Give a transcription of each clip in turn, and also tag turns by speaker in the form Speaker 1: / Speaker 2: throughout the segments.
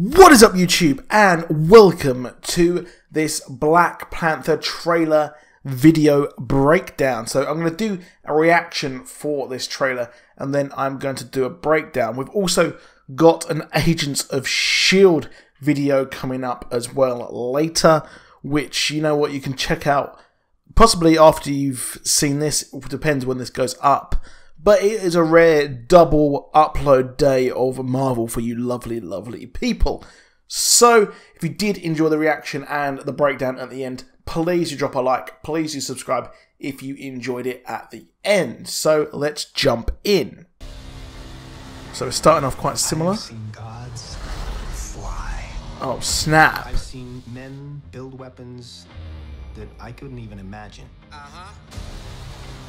Speaker 1: What is up, YouTube, and welcome to this Black Panther trailer video breakdown. So I'm going to do a reaction for this trailer and then I'm going to do a breakdown. We've also got an Agents of S.H.I.E.L.D. video coming up as well later, which, you know what, you can check out possibly after you've seen this. It depends when this goes up. But it is a rare double upload day of Marvel for you lovely, lovely people. So, if you did enjoy the reaction and the breakdown at the end, please do drop a like, please do subscribe if you enjoyed it at the end. So, let's jump in. So, we're starting off quite similar.
Speaker 2: I've seen gods fly.
Speaker 1: Oh, snap.
Speaker 2: I've seen men build weapons that I couldn't even imagine.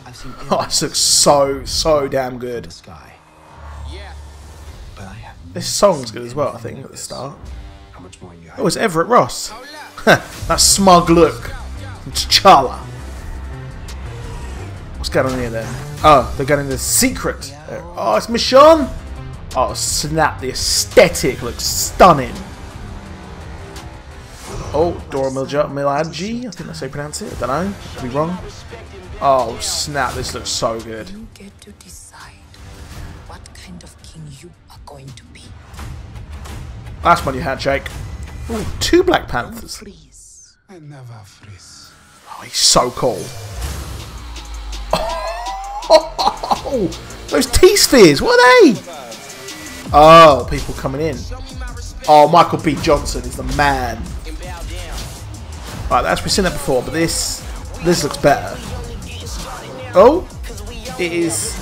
Speaker 2: I've seen
Speaker 1: Oh, this looks so damn good.
Speaker 2: the sky. Yeah. But I have
Speaker 1: This song's good as well, I think, at the start.
Speaker 2: How much more you
Speaker 1: Oh, it's Everett Ross. That smug look from T'Challa. What's going on here then? Oh, they're going in the secret. Oh, it's Michonne. Oh, snap. The aesthetic looks stunning. Oh, Dora Milaje. I think that's how you pronounce it. I don't know. Could be wrong. Oh, snap. This looks so good.
Speaker 3: You get to decide what kind of king you are going to be.
Speaker 1: That's my new handshake. Ooh, 2 Black Panthers.
Speaker 3: Freeze.
Speaker 2: I never freeze.
Speaker 1: Oh, he's so cool. Oh, those T-spheres, what are they? Oh, people coming in. Oh, Michael B. Johnson is the man. Right, that's we've seen that before, but this looks better. Oh, it is.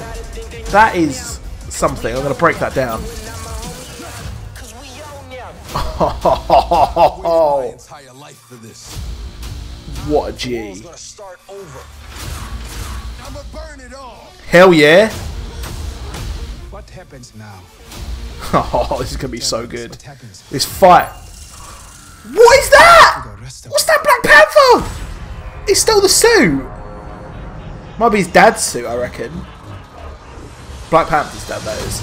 Speaker 1: That is something. I'm going to break that down. Oh, what a G. Hell yeah.
Speaker 2: What happens now?
Speaker 1: Oh, this is going to be so good. This fight. What is that? What's that, Black Panther? It's still the suit. Might be his dad's suit, I reckon. Black Panther's dad, that is.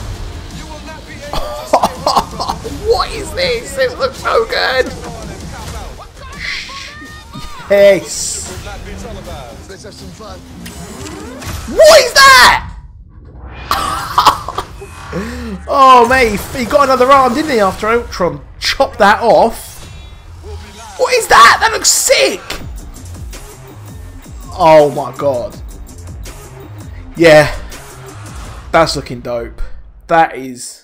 Speaker 1: What is this? This looks so good. Yes. What is that? Oh, mate, he got another arm, didn't he, after Ultron chopped that off? What is that? That looks sick. Oh my god. Yeah. That's looking dope. That's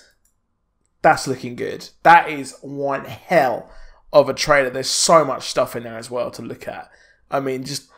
Speaker 1: looking good. That is one hell of a trailer. There's so much stuff in there as well to look at. I mean, just,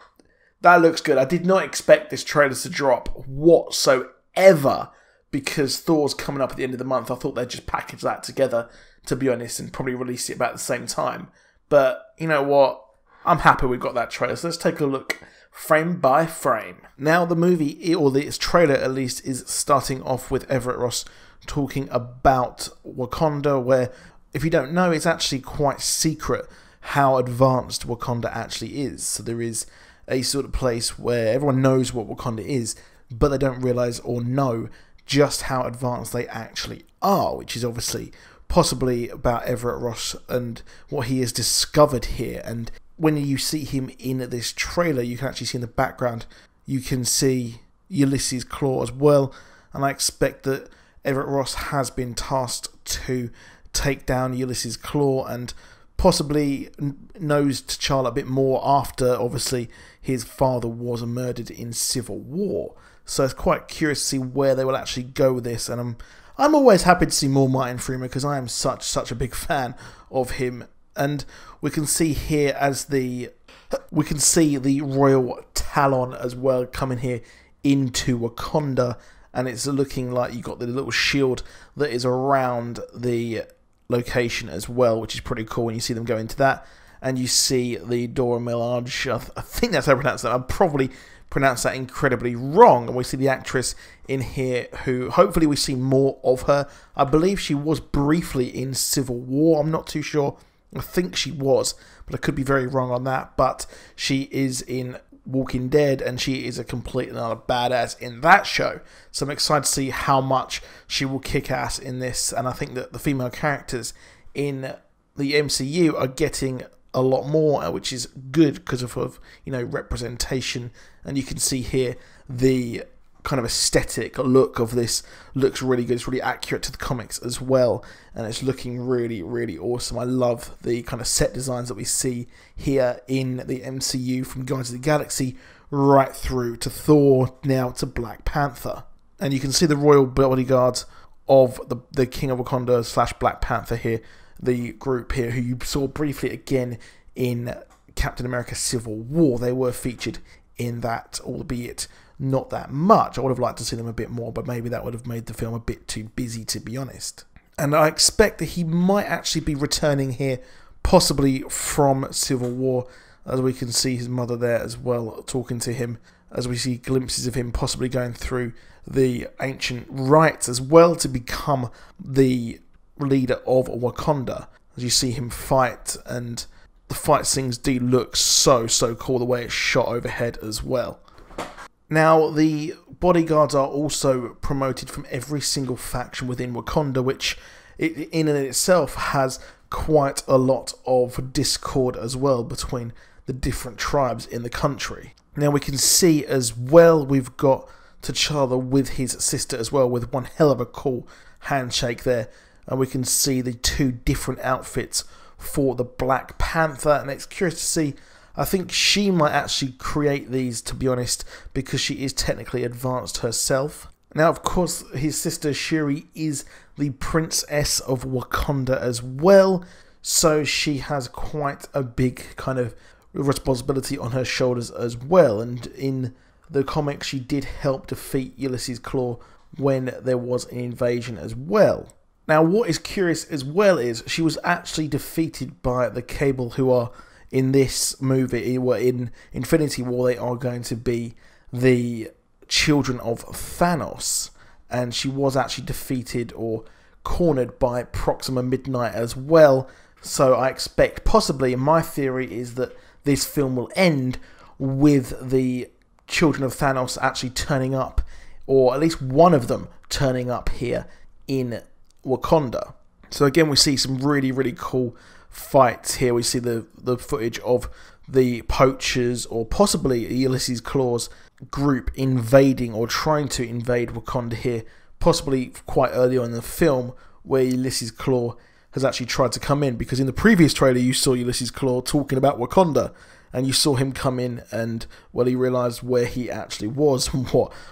Speaker 1: that looks good. I did not expect this trailer to drop whatsoever because Thor's coming up at the end of the month. I thought they'd just package that together, to be honest, and probably release it about the same time. But, you know what? I'm happy we got that trailer. So let's take a look frame by frame. Now the movie, or this trailer at least, is starting off with Everett Ross talking about Wakanda, where, if you don't know, it's actually quite secret how advanced Wakanda actually is. So there is a sort of place where everyone knows what Wakanda is, but they don't realise or know just how advanced they actually are, which is obviously possibly about Everett Ross and what he has discovered here. And when you see him in this trailer, you can actually see in the background, you can see Ulysses Claw as well. And I expect that Everett Ross has been tasked to take down Ulysses Claw and possibly knows T'Challa a bit more after, obviously, his father was murdered in Civil War. So it's quite curious to see where they will actually go with this. And I'm always happy to see more Martin Freeman because I am such a big fan of him. And we can see here as the Royal Talon as well coming here into Wakanda, and it's looking like you've got the little shield that is around the location as well, which is pretty cool when you see them go into that. And you see the Dora Milaje, I think that's how I pronounce that. I probably pronounced that incredibly wrong. And we see the actress in here who, hopefully we see more of her. I believe she was briefly in Civil War. I'm not too sure. I think she was, but I could be very wrong on that. But she is in Walking Dead, and she is a complete and utter badass in that show. So I'm excited to see how much she will kick ass in this. And I think that the female characters in the MCU are getting a lot more, which is good because of representation. And you can see here the kind of aesthetic look of this looks really good. It's really accurate to the comics as well, and it's looking really, really awesome. I love the kind of set designs that we see here in the MCU, from Guardians of the Galaxy right through to Thor, now to Black Panther. And you can see the royal bodyguards of the King of Wakanda / Black Panther here, the group here, who you saw briefly again in Captain America Civil War. They were featured in that, albeit not that much. I would have liked to see them a bit more, but maybe that would have made the film a bit too busy, to be honest. And I expect that he might actually be returning here, possibly from Civil War, as we can see his mother there as well, talking to him, as we see glimpses of him possibly going through the ancient rites as well to become the leader of Wakanda. As you see him fight, and the fight scenes do look so cool, the way it's shot overhead as well. Now, the bodyguards are also promoted from every single faction within Wakanda, which in and itself has quite a lot of discord as well between the different tribes in the country. Now, we can see as well, we've got T'Challa with his sister as well, with one hell of a cool handshake there. And we can see the two different outfits for the Black Panther, and it's curious to see. I think she might actually create these, to be honest, because she is technically advanced herself. Now, of course, his sister Shuri is the Princess of Wakanda as well, so she has quite a big kind of responsibility on her shoulders as well. And in the comics, she did help defeat Ulysses Claw when there was an invasion as well. Now, what is curious as well is she was actually defeated by the Cable, who are in this movie, in Infinity War, they are going to be the children of Thanos, and she was actually defeated or cornered by Proxima Midnight as well. So I expect, possibly, my theory is that this film will end with the children of Thanos actually turning up, or at least one of them turning up here in Wakanda. So again, we see some really cool fights here. We see the footage of the poachers, or possibly Ulysses Claw's group, invading or trying to invade Wakanda here, possibly quite early on in the film, where Ulysses Claw has actually tried to come in, because in the previous trailer you saw Ulysses Claw talking about Wakanda, and you saw him come in, and well, he realised where he actually was and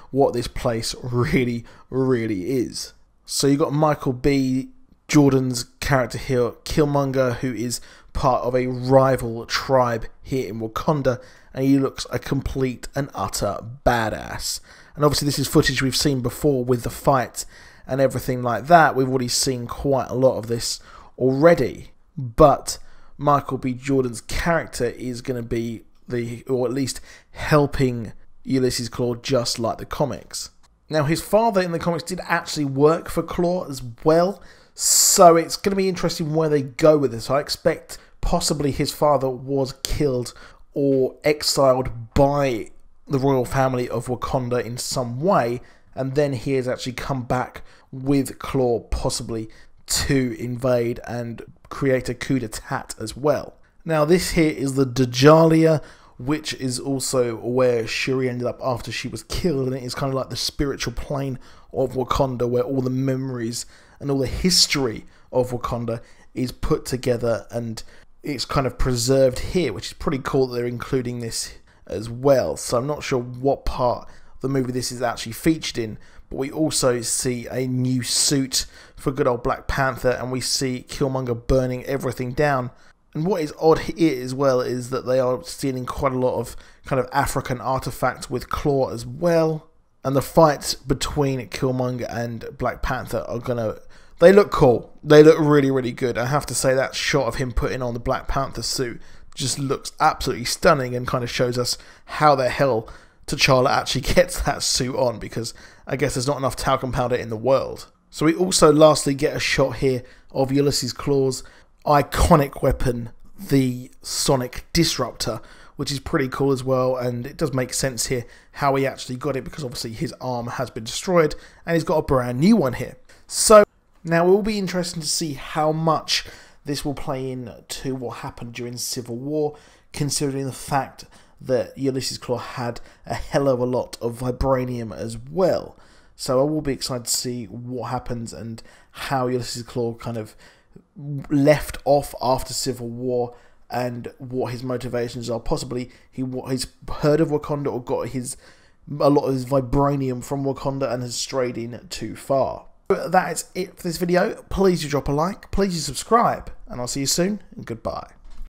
Speaker 1: what this place really is. So you got Michael B. Jordan's character here, Killmonger, who is part of a rival tribe here in Wakanda, and he looks a complete and utter badass. And obviously this is footage we've seen before with the fight and everything like that. We've already seen quite a lot of this already, but Michael B. Jordan's character is going to be or at least helping Ulysses Claw, just like the comics. Now, his father in the comics did actually work for Claw as well, so it's going to be interesting where they go with this. I expect possibly his father was killed or exiled by the royal family of Wakanda in some way, and then he has actually come back with Claw, possibly to invade and create a coup d'etat as well. Now, this here is the Dajalia, which is also where Shuri ended up after she was killed, and it is kind of like the spiritual plane of Wakanda, where all the memories and all the history of Wakanda is put together, and it's kind of preserved here, which is pretty cool that they're including this as well. So I'm not sure what part of the movie this is actually featured in, but we also see a new suit for good old Black Panther, and we see Killmonger burning everything down. And what is odd here as well is that they are stealing quite a lot of kind of African artifacts with Claw as well. And the fights between Killmonger and Black Panther are they look cool. They look really good. I have to say, that shot of him putting on the Black Panther suit just looks absolutely stunning, and kind of shows us how the hell T'Challa actually gets that suit on, because I guess there's not enough talcum powder in the world. So we also lastly get a shot here of Ulysses Claw's iconic weapon, the Sonic Disruptor, which is pretty cool as well, and it does make sense here how he actually got it, because obviously his arm has been destroyed and he's got a brand new one here. So now it will be interesting to see how much this will play into what happened during Civil War, considering the fact that Ulysses Claw had a hell of a lot of vibranium as well. So I will be excited to see what happens and how Ulysses Claw kind of left off after Civil War and what his motivations are. Possibly he's heard of Wakanda or got a lot of his vibranium from Wakanda and has strayed in too far. That is it for this video. Please do drop a like, please do subscribe, and I'll see you soon, and goodbye.